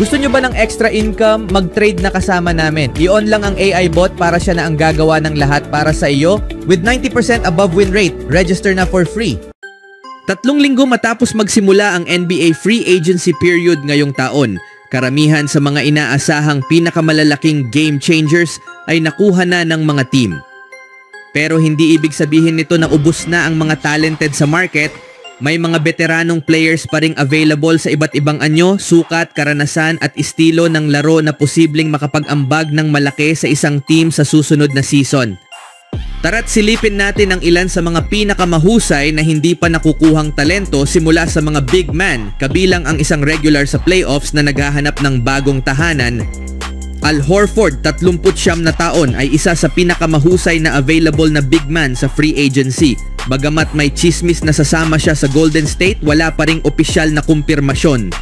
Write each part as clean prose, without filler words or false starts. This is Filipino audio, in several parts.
Gusto nyo ba ng extra income? Mag-trade na kasama namin. I-on lang ang AI bot para siya na ang gagawa ng lahat para sa iyo. With 90% above win rate, register na for free. 3 linggo matapos magsimula ang NBA free agency period ngayong taon, karamihan sa mga inaasahang pinakamalalaking game changers ay nakuha na ng mga team. Pero hindi ibig sabihin nito na ubos na ang mga talented sa market. May mga veteranong players pa ring available sa iba't ibang anyo, sukat, karanasan at estilo ng laro na posibleng makapag-ambag ng malaki sa isang team sa susunod na season. Tara't silipin natin ang ilan sa mga pinakamahusay na hindi pa nakukuhang talento simula sa mga big man, kabilang ang isang regular sa playoffs na naghahanap ng bagong tahanan. Al Horford, 39 na taon, ay isa sa pinakamahusay na available na big man sa free agency. Bagamat may chismis na sasama siya sa Golden State, wala pa ring opisyal na kumpirmasyon.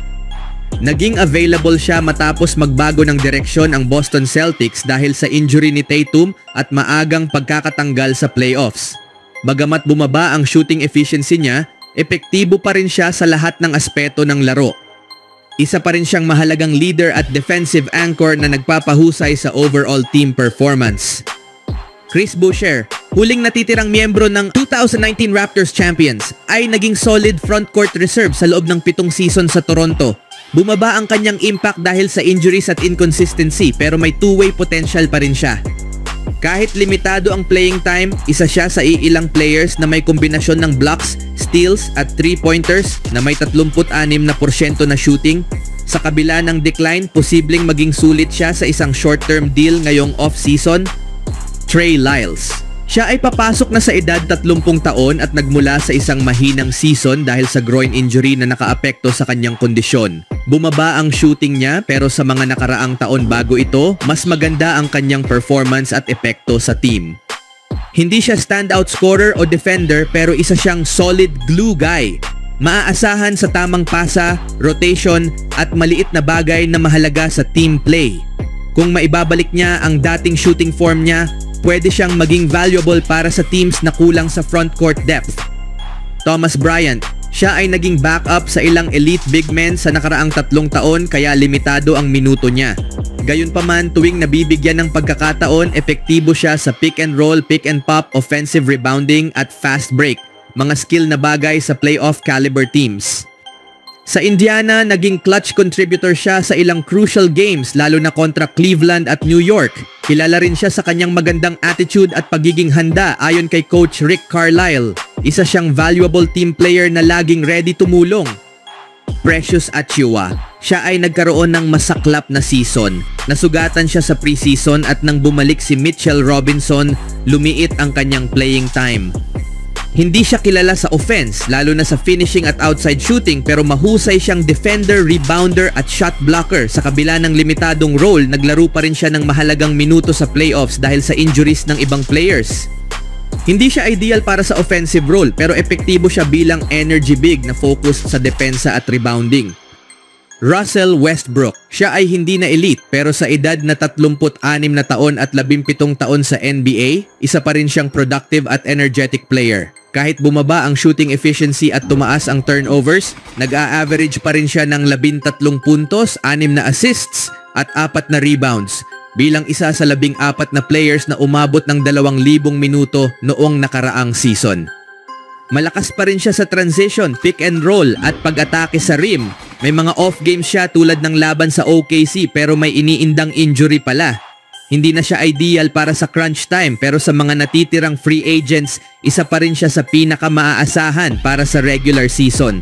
Naging available siya matapos magbago ng direksyon ang Boston Celtics dahil sa injury ni Tatum at maagang pagkakatanggal sa playoffs. Bagamat bumaba ang shooting efficiency niya, epektibo pa rin siya sa lahat ng aspeto ng laro. Isa pa rin siyang mahalagang leader at defensive anchor na nagpapahusay sa overall team performance. Chris Boucher, huling natitirang miyembro ng 2019 Raptors champions, ay naging solid frontcourt reserve sa loob ng 7 season sa Toronto. Bumaba ang kanyang impact dahil sa injuries at inconsistency, pero may two-way potential pa rin siya. Kahit limitado ang playing time, isa siya sa iilang players na may kombinasyon ng blocks, steals at 3-pointers na may 36% na shooting. Sa kabila ng decline, posibleng maging sulit siya sa isang short-term deal ngayong off-season. Trey Lyles, siya ay papasok na sa edad 30 taon at nagmula sa isang mahinang season dahil sa groin injury na nakaapekto sa kanyang kondisyon. Bumaba ang shooting niya, pero sa mga nakaraang taon bago ito, mas maganda ang kanyang performance at epekto sa team. Hindi siya standout scorer o defender, pero isa siyang solid glue guy. Maaasahan sa tamang pasa, rotation at maliit na bagay na mahalaga sa team play. Kung maibabalik niya ang dating shooting form niya, pwede siyang maging valuable para sa teams na kulang sa frontcourt depth. Thomas Bryant, siya ay naging backup sa ilang elite big men sa nakaraang 3 taon, kaya limitado ang minuto niya. Gayunpaman, tuwing nabibigyan ng pagkakataon, epektibo siya sa pick and roll, pick and pop, offensive rebounding at fast break, mga skill na bagay sa playoff caliber teams. Sa Indiana, naging clutch contributor siya sa ilang crucial games, lalo na kontra Cleveland at New York. Kilala rin siya sa kanyang magandang attitude at pagiging handa ayon kay Coach Rick Carlisle. Isa siyang valuable team player na laging ready tumulong. Precious Achiuwa, siya ay nagkaroon ng masaklap na season. Nasugatan siya sa preseason at nang bumalik si Mitchell Robinson, lumiit ang kanyang playing time. Hindi siya kilala sa offense, lalo na sa finishing at outside shooting, pero mahusay siyang defender, rebounder at shot blocker. Sa kabila ng limitadong role, naglaro pa rin siya ng mahalagang minuto sa playoffs dahil sa injuries ng ibang players. Hindi siya ideal para sa offensive role, pero epektibo siya bilang energy big na focused sa depensa at rebounding. Russell Westbrook, siya ay hindi na elite, pero sa edad na 36 na taon at 17 taon sa NBA, isa pa rin siyang productive at energetic player. Kahit bumaba ang shooting efficiency at tumaas ang turnovers, nag-a-average pa rin siya ng 13 puntos, 6 na assists at 4 na rebounds, bilang isa sa 14 na players na umabot ng 2,000 minuto noong nakaraang season. Malakas pa rin siya sa transition, pick and roll at pag-atake sa rim. May mga off-game siya tulad ng laban sa OKC, pero may iniindang injury pala. Hindi na siya ideal para sa crunch time, pero sa mga natitirang free agents, isa pa rin siya sa pinaka-maaasahan para sa regular season.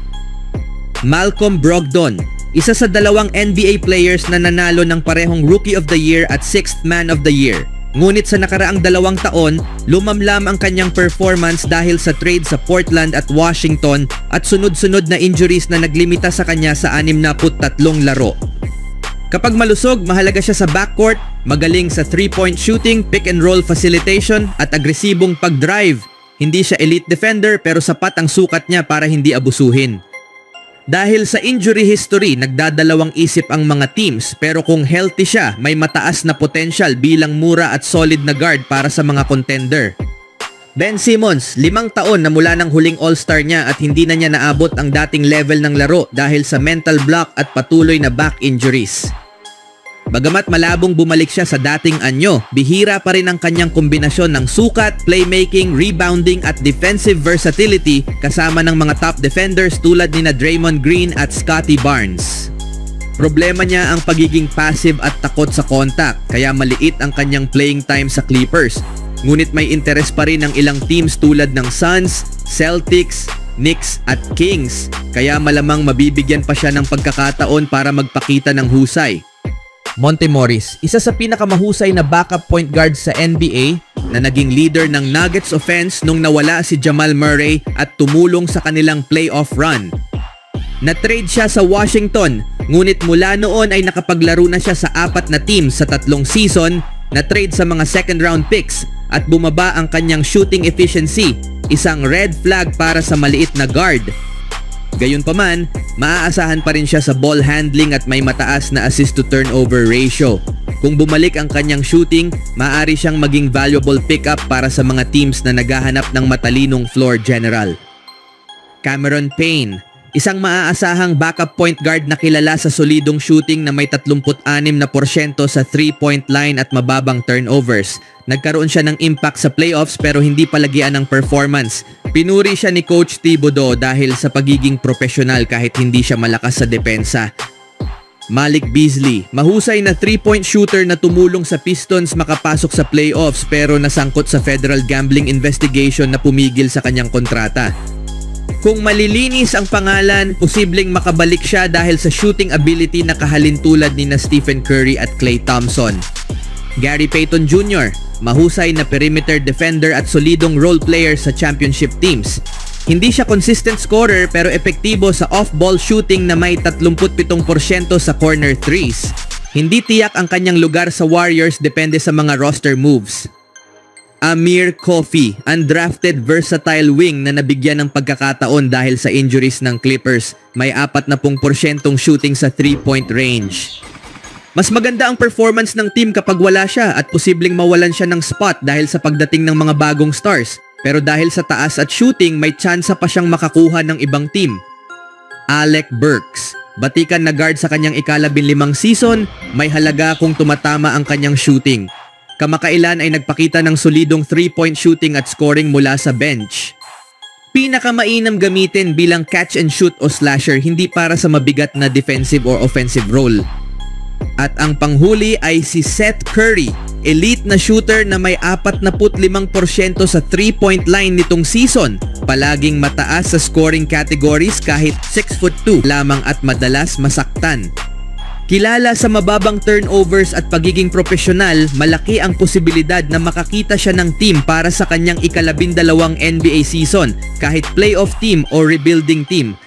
Malcolm Brogdon, isa sa 2 NBA players na nanalo ng parehong Rookie of the Year at 6th Man of the Year. Ngunit sa nakaraang 2 taon, lumamlam ang kanyang performance dahil sa trade sa Portland at Washington at sunod-sunod na injuries na naglimita sa kanya sa 63 laro. Kapag malusog, mahalaga siya sa backcourt, magaling sa 3-point shooting, pick and roll facilitation at agresibong pag-drive. Hindi siya elite defender, pero sapat ang sukat niya para hindi abusuhin. Dahil sa injury history, nagdadalawang isip ang mga teams, pero kung healthy siya, may mataas na potential bilang mura at solid na guard para sa mga contender. Ben Simmons, 5 taon na mula ng huling All-Star niya at hindi na niya naabot ang dating level ng laro dahil sa mental block at patuloy na back injuries. Bagamat malabong bumalik siya sa dating anyo, bihira pa rin ang kanyang kombinasyon ng sukat, playmaking, rebounding at defensive versatility kasama ng mga top defenders tulad ni Draymond Green at Scottie Barnes. Problema niya ang pagiging passive at takot sa contact, kaya maliit ang kanyang playing time sa Clippers. Ngunit may interes pa rin ang ilang teams tulad ng Suns, Celtics, Knicks at Kings, kaya malamang mabibigyan pa siya ng pagkakataon para magpakita ng husay. Monte Morris, isa sa pinakamahusay na backup point guard sa NBA na naging leader ng Nuggets offense nung nawala si Jamal Murray at tumulong sa kanilang playoff run. Na-trade siya sa Washington, ngunit mula noon ay nakapaglaro na siya sa 4 na team sa 3 season, na-trade sa mga second round picks at bumaba ang kanyang shooting efficiency, isang red flag para sa maliit na guard. Gayunpaman, maaasahan pa rin siya sa ball handling at may mataas na assist to turnover ratio. Kung bumalik ang kanyang shooting, maaari siyang maging valuable pickup para sa mga teams na naghahanap ng matalinong floor general. Cameron Payne, isang maaasahang backup point guard na kilala sa solidong shooting na may 36% sa 3-point line at mababang turnovers. Nagkaroon siya ng impact sa playoffs pero hindi palagian ng performance. Pinuri siya ni Coach Thibodeau dahil sa pagiging profesional kahit hindi siya malakas sa depensa. Malik Beasley, mahusay na 3-point shooter na tumulong sa Pistons makapasok sa playoffs pero nasangkot sa federal gambling investigation na pumigil sa kanyang kontrata. Kung malilinis ang pangalan, posibleng makabalik siya dahil sa shooting ability na kahalintulad ni Stephen Curry at Klay Thompson. Gary Payton Jr., mahusay na perimeter defender at solidong role player sa championship teams. Hindi siya consistent scorer pero epektibo sa off-ball shooting na may 37% sa corner threes. Hindi tiyak ang kanyang lugar sa Warriors depende sa mga roster moves. Amir Coffey, undrafted versatile wing na nabigyan ng pagkakataon dahil sa injuries ng Clippers. May 40% shooting sa 3-point range. Mas maganda ang performance ng team kapag wala siya at posibleng mawalan siya ng spot dahil sa pagdating ng mga bagong stars. Pero dahil sa taas at shooting, may tsansa pa siyang makakuha ng ibang team. Alec Burks, batikan na guard sa kanyang ika-15 season, may halaga kung tumatama ang kanyang shooting. Kamakailan ay nagpakita ng solidong 3-point shooting at scoring mula sa bench. Pinakamainam gamitin bilang catch and shoot o slasher, hindi para sa mabigat na defensive or offensive role. At ang panghuli ay si Seth Curry, elite na shooter na may 45% sa 3-point line nitong season. Palaging mataas sa scoring categories kahit 6'2" lamang at madalas masaktan. Kilala sa mababang turnovers at pagiging profesional, malaki ang posibilidad na makakita siya ng team para sa kanyang ika-12 NBA season, kahit playoff team o rebuilding team.